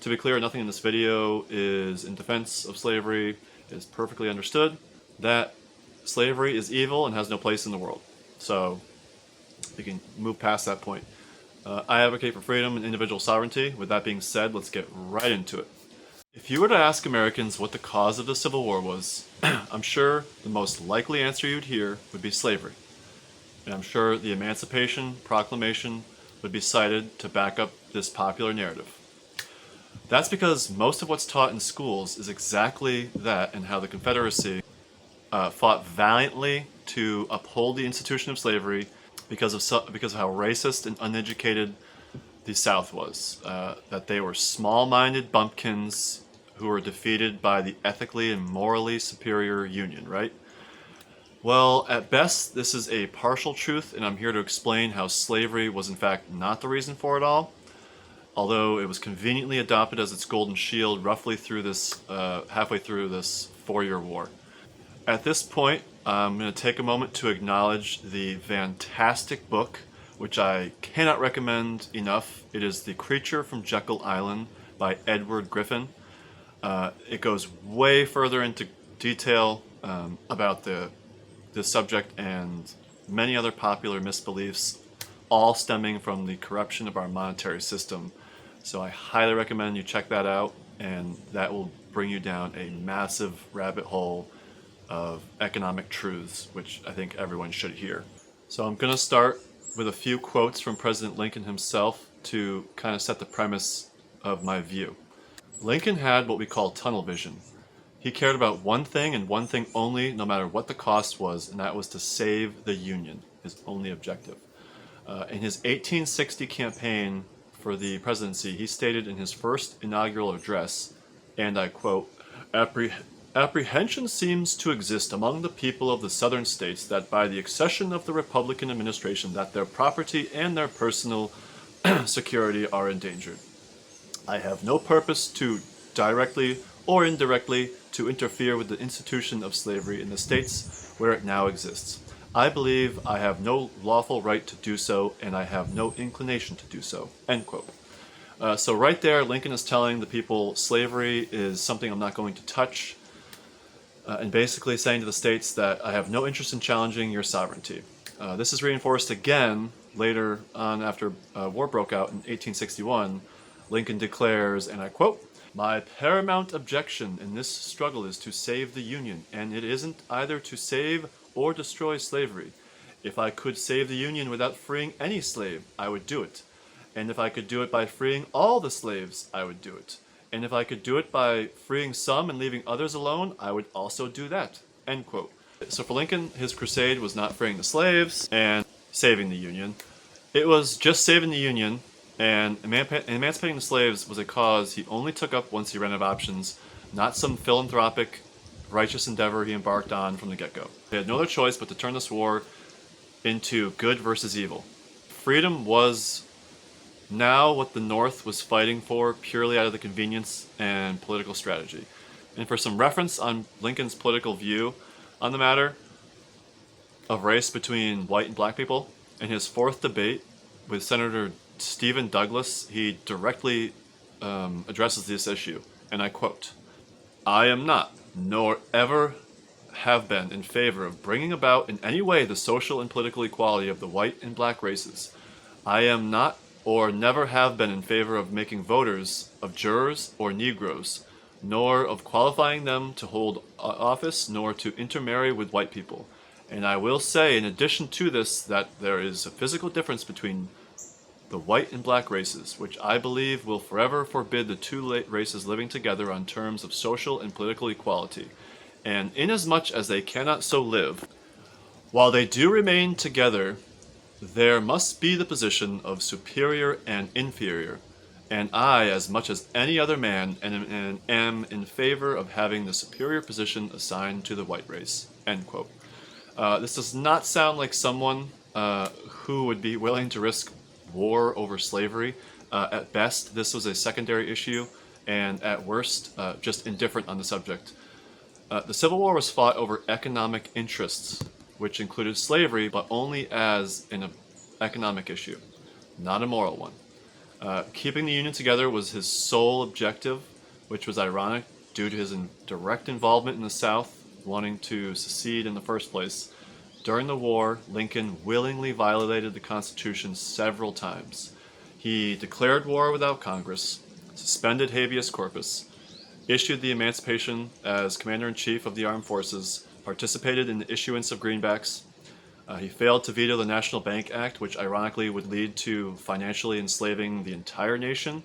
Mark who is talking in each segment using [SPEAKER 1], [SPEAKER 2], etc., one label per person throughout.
[SPEAKER 1] To be clear, nothing in this video is in defense of slavery. It is perfectly understood that slavery is evil and has no place in the world. So we can move past that point. I advocate for freedom and individual sovereignty. With that being said, let's get right into it. If you were to ask Americans what the cause of the Civil War was, I'm sure the most likely answer you'd hear would be slavery. And I'm sure the Emancipation Proclamation would be cited to back up this popular narrative. That's because most of what's taught in schools is exactly that, and how the Confederacy fought valiantly to uphold the institution of slavery because of how racist and uneducated the South was. That they were small-minded bumpkins who were defeated by the ethically and morally superior Union, right? Well, at best, this is a partial truth, and I'm here to explain how slavery was in fact not the reason for it all, although it was conveniently adopted as its golden shield roughly through this, halfway through this 4-year war. At this point, I'm going to take a moment to acknowledge the fantastic book, which I cannot recommend enough. It is The Creature from Jekyll Island by Edward Griffin. It goes way further into detail about the subject and many other popular misbeliefs, all stemming from the corruption of our monetary system. So I highly recommend you check that out, and that will bring you down a massive rabbit hole of economic truths, which I think everyone should hear. So I'm going to start with a few quotes from President Lincoln himself to kind of set the premise of my view. Lincoln had what we call tunnel vision. He cared about one thing and one thing only, no matter what the cost was, and that was to save the Union, his only objective. In his 1860 campaign for the presidency, he stated in his first inaugural address, and I quote, "Apprehension seems to exist among the people of the southern states that by the accession of the Republican administration that their property and their personal security are endangered. I have no purpose to directly or indirectly to interfere with the institution of slavery in the states where it now exists. I believe I have no lawful right to do so, and I have no inclination to do so." End quote. So right there, Lincoln is telling the people slavery is something I'm not going to touch, and basically saying to the states that I have no interest in challenging your sovereignty. This is reinforced again later on after war broke out in 1861. Lincoln declares, and I quote, "My paramount objection in this struggle is to save the Union, and it isn't either to save or destroy slavery. If I could save the Union without freeing any slave, I would do it. And if I could do it by freeing all the slaves, I would do it. And if I could do it by freeing some and leaving others alone, I would also do that." End quote. So for Lincoln, his crusade was not freeing the slaves and saving the Union. It was just saving the Union, and emancipating the slaves was a cause he only took up once he ran out of options, not some philanthropic, righteous endeavor he embarked on from the get-go. He had no other choice but to turn this war into good versus evil. Freedom was now what the North was fighting for purely out of the convenience and political strategy. And for some reference on Lincoln's political view on the matter of race between white and black people, in his fourth debate with Senator Stephen Douglas, he directly addresses this issue, and I quote, "I am not, nor ever have been, in favor of bringing about in any way the social and political equality of the white and black races. I am not or never have been in favor of making voters of jurors or Negroes, nor of qualifying them to hold office, nor to intermarry with white people. And I will say, in addition to this, that there is a physical difference between the white and black races, which I believe will forever forbid the two races living together on terms of social and political equality. And inasmuch as they cannot so live, while they do remain together, there must be the position of superior and inferior, and I, as much as any other man, am in favor of having the superior position assigned to the white race." End quote. This does not sound like someone who would be willing to risk war over slavery. At best, this was a secondary issue, and at worst, just indifferent on the subject. The Civil War was fought over economic interests, which included slavery, but only as an economic issue, not a moral one. Keeping the Union together was his sole objective, which was ironic due to his direct involvement in the South, wanting to secede in the first place. During the war, Lincoln willingly violated the Constitution several times. He declared war without Congress, suspended habeas corpus, issued the Emancipation as Commander-in-Chief of the Armed Forces, participated in the issuance of greenbacks. He failed to veto the National Bank Act, which ironically would lead to financially enslaving the entire nation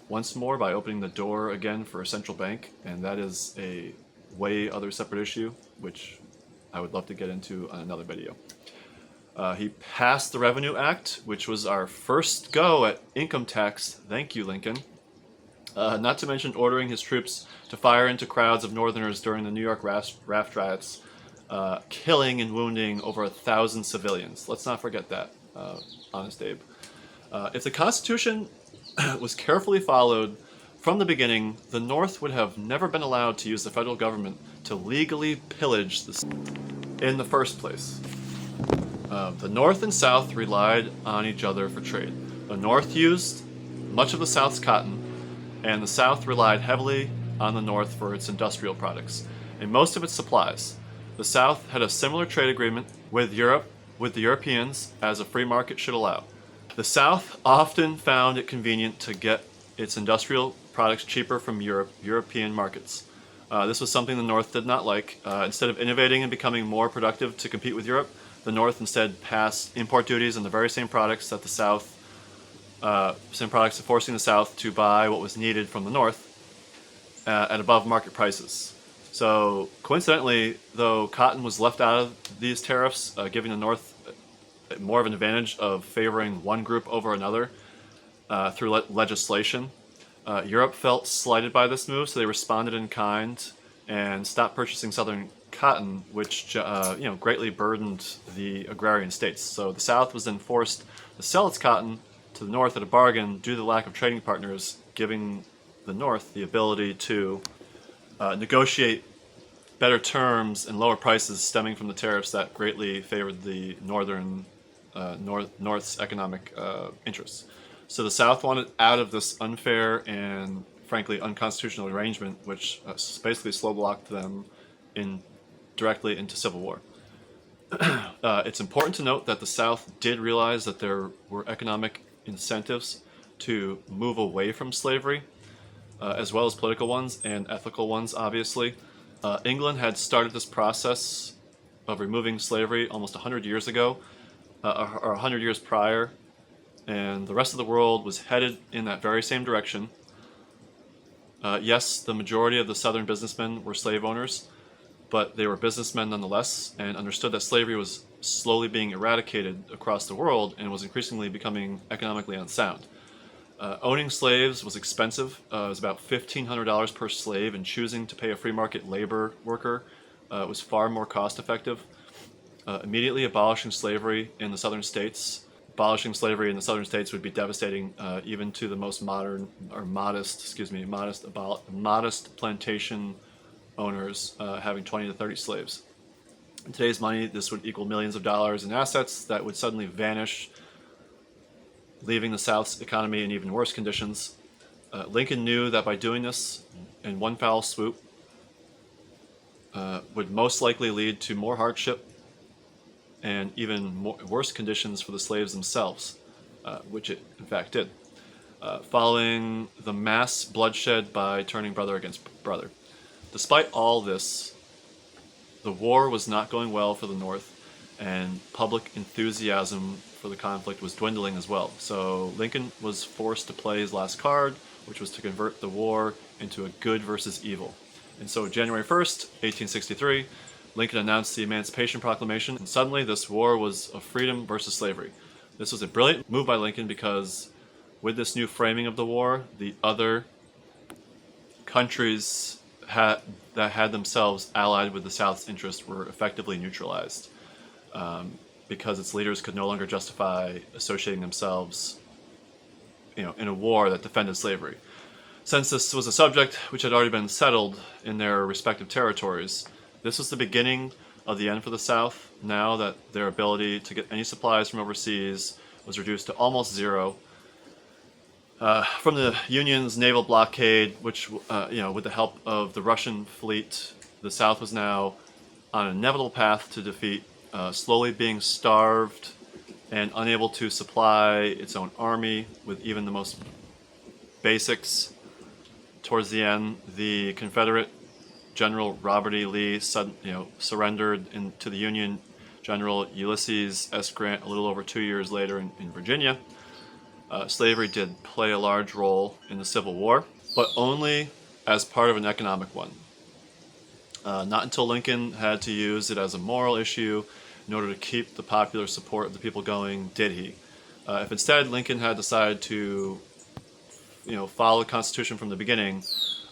[SPEAKER 1] once more by opening the door again for a central bank, and that is a way other separate issue, which I would love to get into on another video. He passed the Revenue Act, which was our first go at income tax. Thank you, Lincoln. Not to mention ordering his troops to fire into crowds of Northerners during the New York raft riots, killing and wounding over 1,000 civilians. Let's not forget that, Honest Abe. If the Constitution was carefully followed from the beginning, the North would have never been allowed to use the federal government to legally pillage the in the first place. The North and South relied on each other for trade. The North used much of the South's cotton, and the South relied heavily on the North for its industrial products and most of its supplies. The South had a similar trade agreement with the Europeans, as a free market should allow. The South often found it convenient to get its industrial products cheaper from European markets. This was something the North did not like. Instead of innovating and becoming more productive to compete with Europe, the North instead passed import duties on the very same products that the South, forcing the South to buy what was needed from the North at above market prices. So coincidentally, though, cotton was left out of these tariffs, giving the North more of an advantage of favoring one group over another through legislation. Europe felt slighted by this move, so they responded in kind and stopped purchasing Southern cotton, which greatly burdened the agrarian states. So the South was then forced to sell its cotton to the North at a bargain due to the lack of trading partners, giving the North the ability to negotiate better terms and lower prices stemming from the tariffs that greatly favored the North's economic interests. So the South wanted out of this unfair and frankly unconstitutional arrangement, which basically slow blocked them directly into civil war. It's important to note that the South did realize that there were economic incentives to move away from slavery, as well as political ones and ethical ones, obviously. England had started this process of removing slavery almost 100 years ago, or 100 years prior, and the rest of the world was headed in that very same direction. Yes, the majority of the Southern businessmen were slave owners, but they were businessmen nonetheless, and understood that slavery was slowly being eradicated across the world and was increasingly becoming economically unsound. Owning slaves was expensive. It was about $1,500 per slave, and choosing to pay a free market labor worker was far more cost effective. Immediately abolishing slavery in the southern states. Abolishing slavery in the southern states would be devastating even to the most modest plantation owners having 20 to 30 slaves. In today's money, this would equal millions of dollars in assets that would suddenly vanish, leaving the South's economy in even worse conditions. Lincoln knew that by doing this in one foul swoop would most likely lead to more hardship and even worse conditions for the slaves themselves, which it in fact did, following the mass bloodshed by turning brother against brother. Despite all this, the war was not going well for the North, and public enthusiasm for the conflict was dwindling as well. So Lincoln was forced to play his last card, which was to convert the war into a good versus evil. And so January 1st, 1863, Lincoln announced the Emancipation Proclamation, and suddenly this war was of freedom versus slavery. This was a brilliant move by Lincoln because with this new framing of the war, the other countries that had themselves allied with the South's interests were effectively neutralized, because its leaders could no longer justify associating themselves in a war that defended slavery. Since this was a subject which had already been settled in their respective territories, this was the beginning of the end for the South, now that their ability to get any supplies from overseas was reduced to almost zero. From the Union's naval blockade, which, with the help of the Russian fleet, the South was now on an inevitable path to defeat, slowly being starved and unable to supply its own army with even the most basics. Towards the end, the Confederate General Robert E. Lee surrendered to the Union General Ulysses S. Grant a little over 2 years later in Virginia. Slavery did play a large role in the Civil War, but only as part of an economic one. Not until Lincoln had to use it as a moral issue in order to keep the popular support of the people going did he. If instead Lincoln had decided to follow the Constitution from the beginning,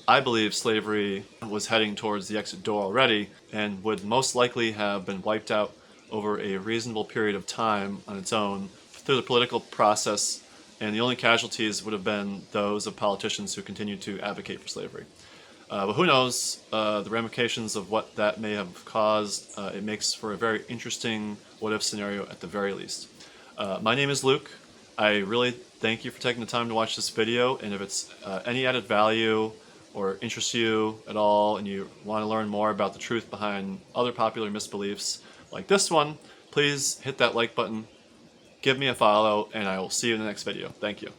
[SPEAKER 1] I believe slavery was heading towards the exit door already and would most likely have been wiped out over a reasonable period of time on its own through the political process, and the only casualties would have been those of politicians who continued to advocate for slavery. But who knows the ramifications of what that may have caused. It makes for a very interesting what-if scenario at the very least. My name is Luke. I really thank you for taking the time to watch this video, and if it's any added value or interests you at all and you want to learn more about the truth behind other popular misbeliefs like this one, please hit that like button, give me a follow, and I will see you in the next video. Thank you.